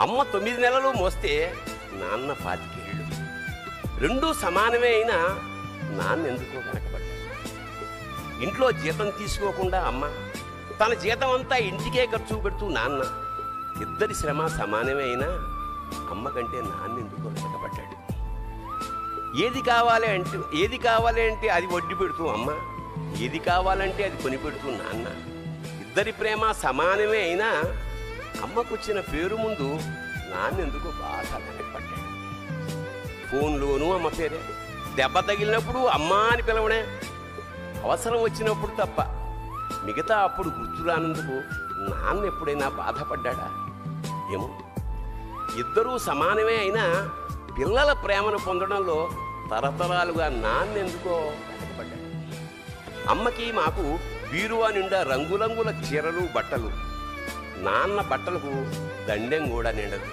అమ్మ 9 నెలలు మోస్తే నాన్న 25 ఏళ్ళు. రెండూ సమానమే అయినా నాన్న ఎందుకో వెనకబడ్డాడు. ఇంట్లో జీతం తీసుకోకుండా అమ్మ, తన జీతం అంతా ఇంటికే ఖర్చు పెడుతూ నాన్న, ఇద్దరి శ్రమ సమానమే అయినా అమ్మ కంటే నాన్న ఎందుకో వెనకబడ్డాడు. ఏది కావాలి అంటే అది వడ్డీ పెడుతూ అమ్మ, ఏది కావాలంటే అది కొని పెడుతూ నాన్న, ఇద్దరి ప్రేమ సమానమే అయినా అమ్మకొచ్చిన పేరు ముందు నాన్నెందుకు బాగా వెనకబడ్డాడు. ఫోన్లోనూ అమ్మ పేరే, దెబ్బ తగిలినప్పుడు అమ్మ అని పిలవడే, అవసరం వచ్చినప్పుడు తప్ప మిగతా అప్పుడు గుర్తురానందుకు నాన్న ఎప్పుడైనా బాధపడ్డాడా ఏమో. ఇద్దరూ సమానమే అయినా పిల్లల ప్రేమను పొందడంలో తరతరాలుగా నాన్నెందుకో వెనకబడ్డాడు. అమ్మకి మాకు బీరువా నిండా రంగురంగుల చీరలు బట్టలు, నాన్న బట్టలకు దండెం కూడా నిండదు.